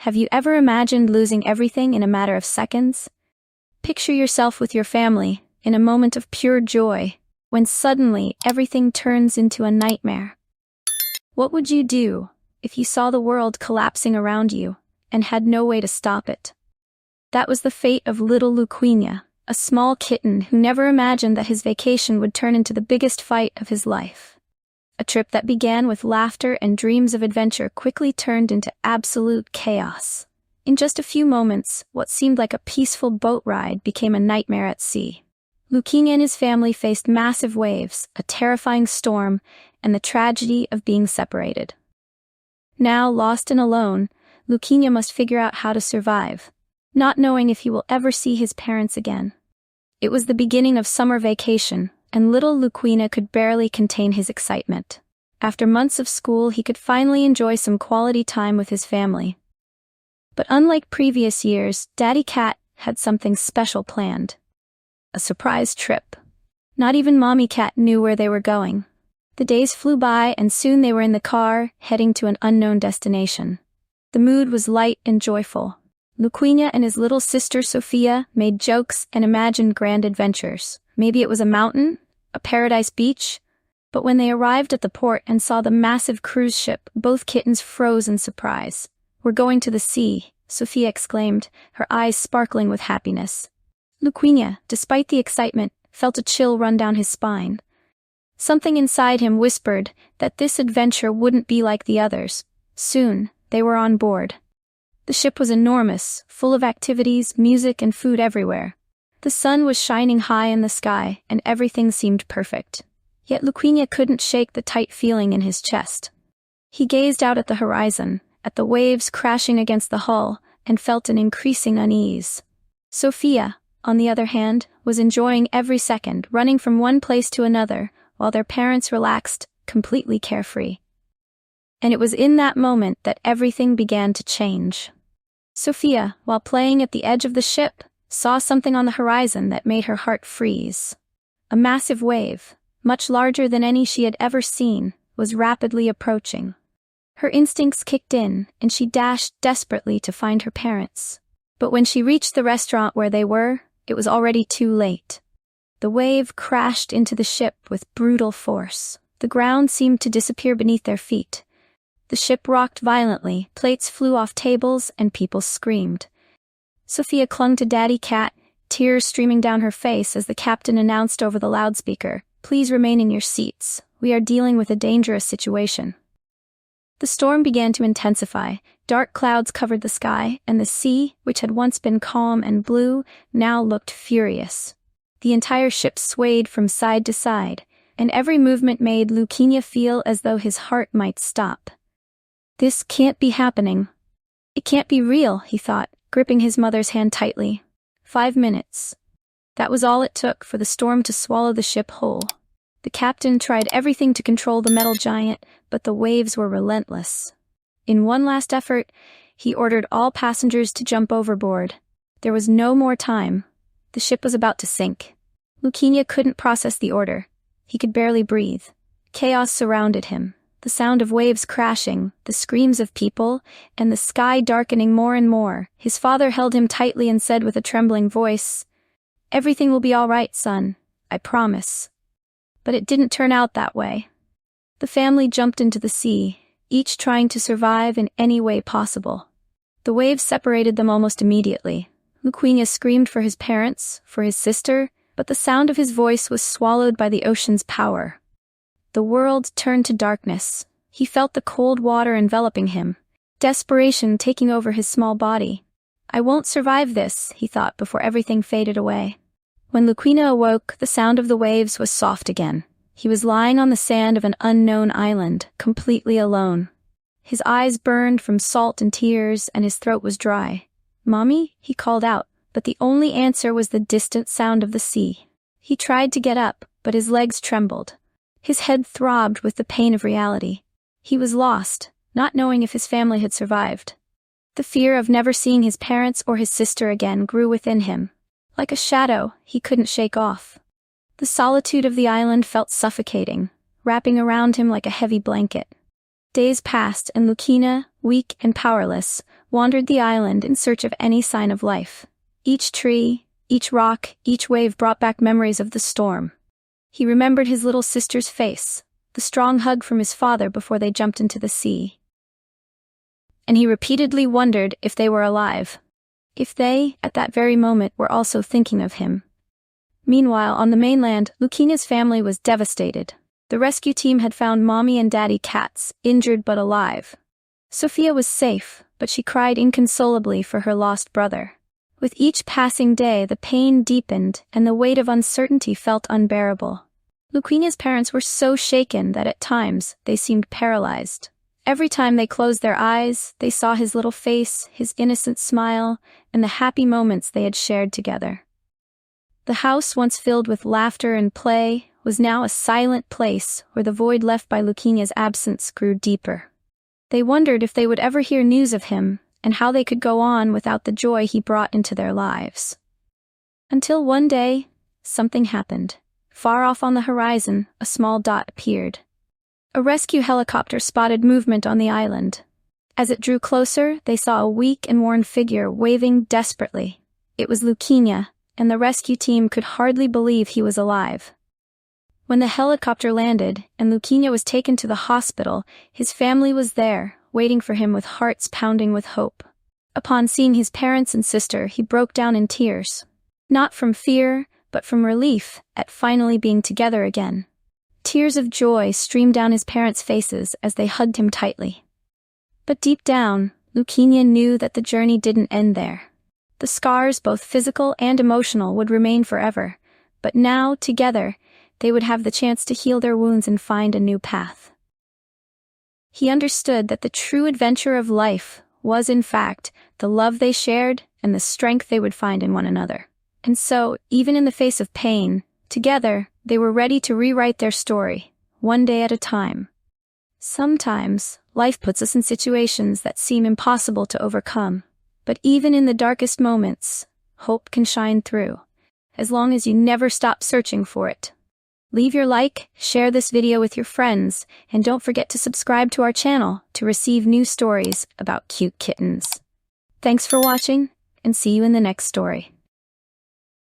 Have you ever imagined losing everything in a matter of seconds? Picture yourself with your family, in a moment of pure joy, when suddenly everything turns into a nightmare. What would you do if you saw the world collapsing around you and had no way to stop it? That was the fate of little Luquina, a small kitten who never imagined that his vacation would turn into the biggest fight of his life. A trip that began with laughter and dreams of adventure quickly turned into absolute chaos. In just a few moments, what seemed like a peaceful boat ride became a nightmare at sea. Luquina and his family faced massive waves, a terrifying storm, and the tragedy of being separated. Now, lost and alone, Luquina must figure out how to survive, not knowing if he will ever see his parents again. It was the beginning of summer vacation, and little Luquina could barely contain his excitement. After months of school, he could finally enjoy some quality time with his family. But unlike previous years, Daddy Cat had something special planned. A surprise trip. Not even Mommy Cat knew where they were going. The days flew by and soon they were in the car, heading to an unknown destination. The mood was light and joyful. Luquina and his little sister Sophia made jokes and imagined grand adventures. Maybe it was a mountain, a paradise beach, but when they arrived at the port and saw the massive cruise ship, both kittens froze in surprise. "We're going to the sea," Sophia exclaimed, her eyes sparkling with happiness. Luquina, despite the excitement, felt a chill run down his spine. Something inside him whispered that this adventure wouldn't be like the others. Soon, they were on board. The ship was enormous, full of activities, music, and food everywhere. The sun was shining high in the sky, and everything seemed perfect. Yet Luquina couldn't shake the tight feeling in his chest. He gazed out at the horizon, at the waves crashing against the hull, and felt an increasing unease. Sophia, on the other hand, was enjoying every second, running from one place to another, while their parents relaxed, completely carefree. And it was in that moment that everything began to change. Sophia, while playing at the edge of the ship, saw something on the horizon that made her heart freeze. A massive wave, much larger than any she had ever seen, was rapidly approaching. Her instincts kicked in, and she dashed desperately to find her parents. But when she reached the restaurant where they were, it was already too late. The wave crashed into the ship with brutal force. The ground seemed to disappear beneath their feet. The ship rocked violently, plates flew off tables, and people screamed. Sophia clung to Daddy Cat, tears streaming down her face as the captain announced over the loudspeaker, "Please remain in your seats. We are dealing with a dangerous situation." The storm began to intensify. Dark clouds covered the sky, and the sea, which had once been calm and blue, now looked furious. The entire ship swayed from side to side, and every movement made Luquina feel as though his heart might stop. "This can't be happening. It can't be real," he thought, gripping his mother's hand tightly. 5 minutes. That was all it took for the storm to swallow the ship whole. The captain tried everything to control the metal giant, but the waves were relentless. In one last effort, he ordered all passengers to jump overboard. There was no more time. The ship was about to sink. Luquina couldn't process the order. He could barely breathe. Chaos surrounded him. The sound of waves crashing, the screams of people, and the sky darkening more and more. His father held him tightly and said with a trembling voice, "Everything will be all right, son. I promise." But it didn't turn out that way. The family jumped into the sea, each trying to survive in any way possible. The waves separated them almost immediately. Luquina screamed for his parents, for his sister, but the sound of his voice was swallowed by the ocean's power. The world turned to darkness. He felt the cold water enveloping him, desperation taking over his small body. "I won't survive this," he thought before everything faded away. When Luquina awoke, the sound of the waves was soft again. He was lying on the sand of an unknown island, completely alone. His eyes burned from salt and tears, and his throat was dry. "Mommy?" he called out, but the only answer was the distant sound of the sea. He tried to get up, but his legs trembled. His head throbbed with the pain of reality. He was lost, not knowing if his family had survived. The fear of never seeing his parents or his sister again grew within him. Like a shadow, he couldn't shake off. The solitude of the island felt suffocating, wrapping around him like a heavy blanket. Days passed, and Luquina, weak and powerless, wandered the island in search of any sign of life. Each tree, each rock, each wave brought back memories of the storm. He remembered his little sister's face, the strong hug from his father before they jumped into the sea. And he repeatedly wondered if they were alive. If they, at that very moment, were also thinking of him. Meanwhile, on the mainland, Lucina's family was devastated. The rescue team had found Mommy and Daddy cats, injured but alive. Sophia was safe, but she cried inconsolably for her lost brother. With each passing day, the pain deepened, and the weight of uncertainty felt unbearable. Lucina's parents were so shaken that at times, they seemed paralyzed. Every time they closed their eyes, they saw his little face, his innocent smile, and the happy moments they had shared together. The house, once filled with laughter and play, was now a silent place where the void left by Lucina's absence grew deeper. They wondered if they would ever hear news of him, and how they could go on without the joy he brought into their lives. Until one day, something happened. Far off on the horizon, a small dot appeared. A rescue helicopter spotted movement on the island. As it drew closer, they saw a weak and worn figure waving desperately. It was Lucina, and the rescue team could hardly believe he was alive. When the helicopter landed, and Lucina was taken to the hospital, his family was there, waiting for him with hearts pounding with hope. Upon seeing his parents and sister, he broke down in tears. Not from fear, but from relief at finally being together again. Tears of joy streamed down his parents' faces as they hugged him tightly. But deep down, Lucina knew that the journey didn't end there. The scars, both physical and emotional, would remain forever, but now, together, they would have the chance to heal their wounds and find a new path. He understood that the true adventure of life was, in fact, the love they shared and the strength they would find in one another. And so, even in the face of pain, together, they were ready to rewrite their story, one day at a time. Sometimes, life puts us in situations that seem impossible to overcome. But even in the darkest moments, hope can shine through, as long as you never stop searching for it. Leave your like, share this video with your friends, and don't forget to subscribe to our channel to receive new stories about cute kittens. Thanks for watching, and see you in the next story.